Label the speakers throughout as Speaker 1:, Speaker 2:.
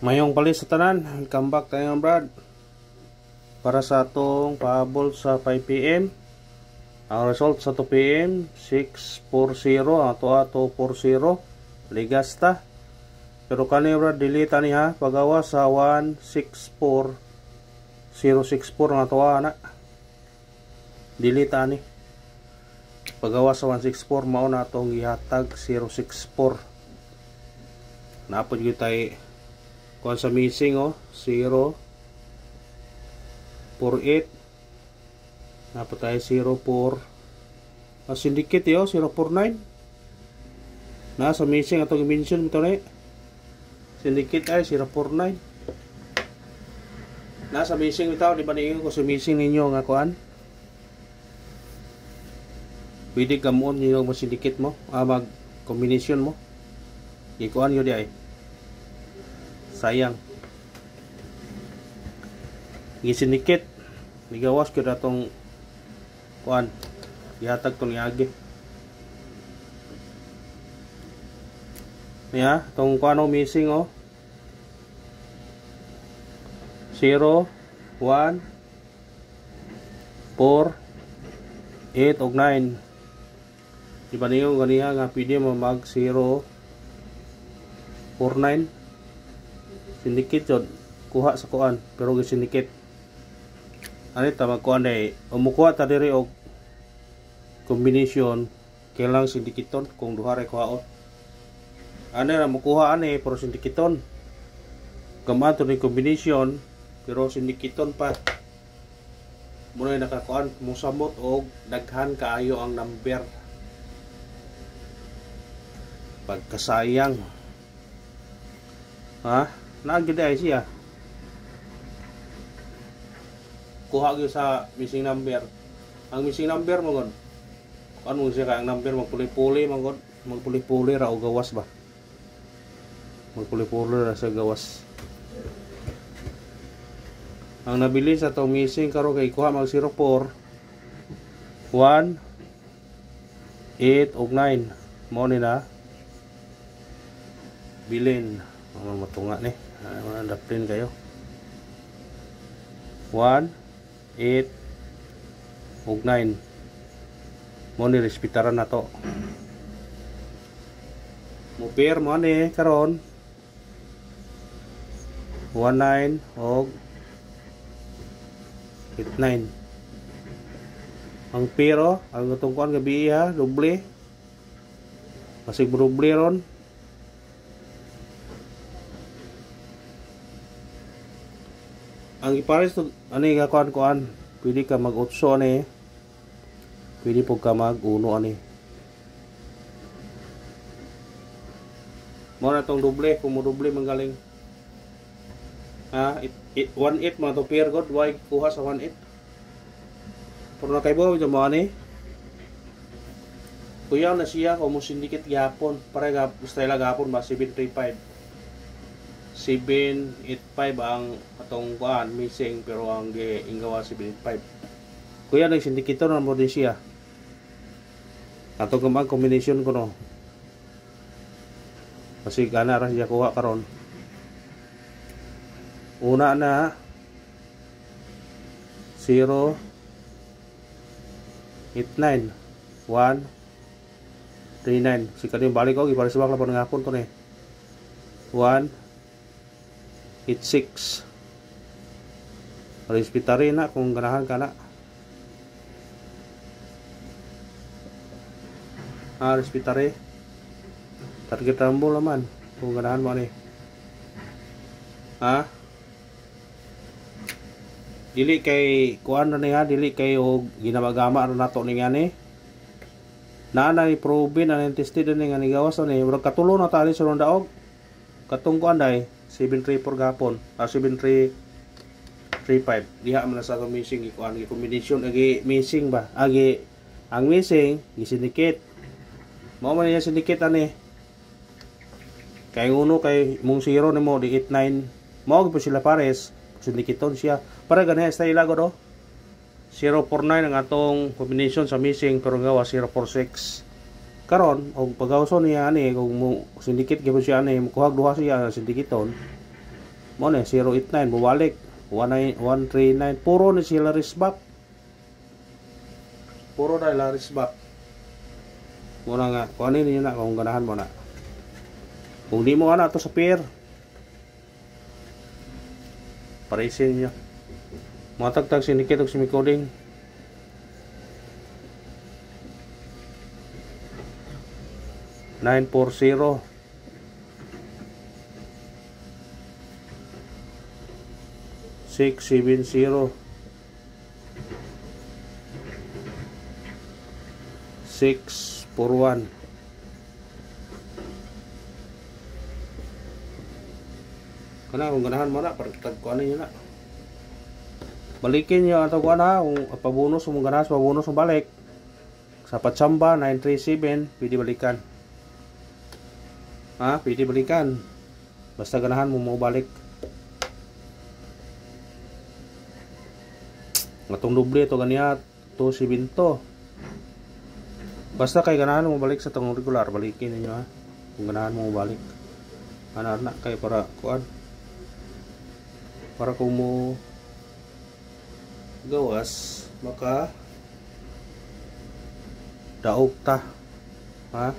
Speaker 1: Mayong palis sa tanan, welcome back tayo brad. Para sa atong pahabol sa 5 PM. Ang result sa 2 PM 640 ato 40 ligasta. Pero kani brad delete ni ha pagawa sa 164064 ang ato ana. Delete ani. Pagawa sa 164 mao na atong gihatag 064. Napod gyud tay kuan sa missing 048 napod tayo 04 syndicate 049 na sa missing atong i-mention ito na syndicate ay 049 na sa missing ito di ba niyo ko sa missing ninyo nga kuan pwede kamuon ninyo mo syndicate mo mag combination mo ikuan yun di ay sayang gisinikit nigawas ko na itong kuan ihatag itong iagi niya itong kuan missing 0 1 4 8 ug 9 di ba niyo ganiha nga pwede mo mag 0 49 syndicate yun kuha sa kuan pero syndicate ano ito magkuhan ay umukuha ta diri og combination kailang syndicaton kung duha ray kuhaon ano na mukuha ani pero syndicaton gamato ni combination pero syndicaton pa muna nakakuan musamot og daghan kaayo ang number pagkasayang ha naagid ay siya kuha gyud sa missing number ang missing number mo gon ano siya ka ang number magpuli-puli magpuli-puli ra og gawas ba magpuli-puli ra sa gawas ang nabili sa tong missing karo kay kuha mag 04 1 8 ug 9 mo ni na bilin ang matunga ni daplin kayo 1 8 ug 9 mo ni respetaran na to mo pair mo ni karon 19 ug 89 ang pero ang tungkuan gabi ha doble masig doble ron ang ipares to ani nga kuan pwede ka mag 8 ani pwede po ka mag 1 ani mo na tong doble kung mo doble manggaling ha 18 mo to pair god why kuha sa 18 pero na kay bo mo ani kuya na siya kung mo syndicate gyapon para ga style gapon ba 735 785 ang atong kuan missing pero ang giingawa 785 kuya nag syndicate na mo din siya atong gamang combination ko no kasi kana ra siya kuha karon una na 0 89 1 39 si kadyo balik ko gipares ba lang ngapon to ni 1 86 respetari na kung ganahan ka na respetari target rambo laman kung ganahan mo ni dili kay kuan na niya dili kay og ginamagama na nato ni ngani na ni proven na tested ni nga ni gawas ni murag katulo na tali sa daog katong kuan dai 734 gapon 7335 diha man sa missing ikuan gi combination agi missing ba agi ang missing gi syndicate mao man niya syndicate ani kay uno kay mong 0 nimo di 89 mao gyud sila pares syndicaton siya para ganaya style lago do 049 ang atong combination sa missing pero gawa 046 karon og pagawson niya ani kung mo syndicate gyud siya ani mukuhag duha siya syndicaton mo na 089 bumalik 139 puro ni sila risback, puro na ila risback mo na nga kung ano yun na, kung ganahan mo na, kung di mo ana to sa pair parisin nyo matagtag sinikit o simicoding 940 670 641 kana kung ganahan mo na paragtag ko ano yun na balikin nyo ato ko na kung pabunus mo ganas pabunus mo balik sa Patsamba 937 pwede balikan ha, pwede balikan basta ganahan mo mo balik atong doble to ganiya 270 basta kay ganahan mo balik sa tong regular balikin niyo ha kung ganahan mo balik ana kay para kuan para kung mo gawas maka daog ta ha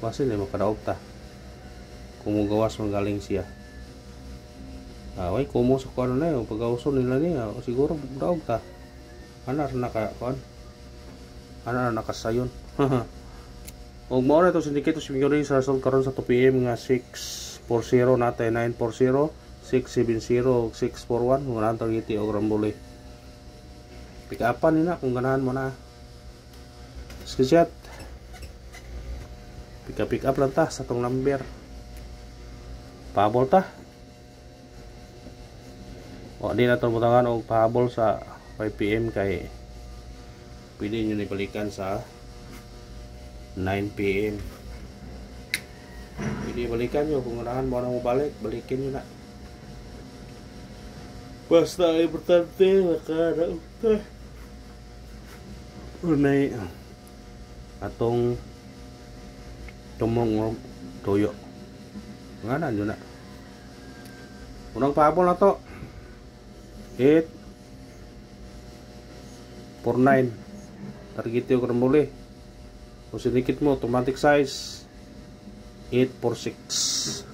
Speaker 1: basin na makadaog ta kung mo gawas magaling siya away kumo sa kuan na yung pagawson nila niya siguro daog ta ana naka kuan ana nakasayon og mao na to syndicate siguro sa result karon sa 2 PM nga 640 natay 940 670 641 mo na targeti og rambuli pick upan nila kung ganahan mo na screenshot pick up lang ta sa tong number pahabol ta o di na itong butangan og pahabol sa 5 PM kay pwede nyo nibalikan sa 9 PM pwede balikan nyo kung ganahan mo na mo balikin nyo na basta importante makaraog ta unay atong tumong toyo nga na yun na unang pahabol na to 849 target yung karambuli kung sinikit mo automatic size 846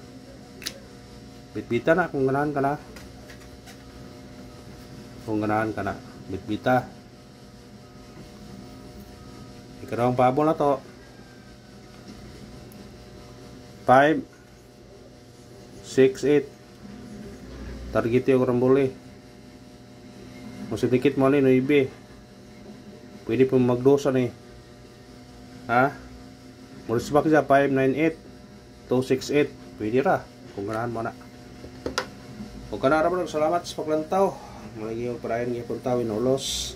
Speaker 1: bitbita na kung ganahan ka na bitbita ikarang pahabol na to 5 6 8 target yung karambuli kung sinikit mo ni 9 pwede po magdosa ni ha murisbak siya 598 268 pwede ra kung ganahan mo na kung ganahan mo salamat sa paglantaw malagi yung parayan ng ipuntaw inulos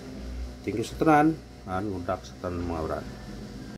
Speaker 1: thank you sa tanan ang udak sa tanan mga brad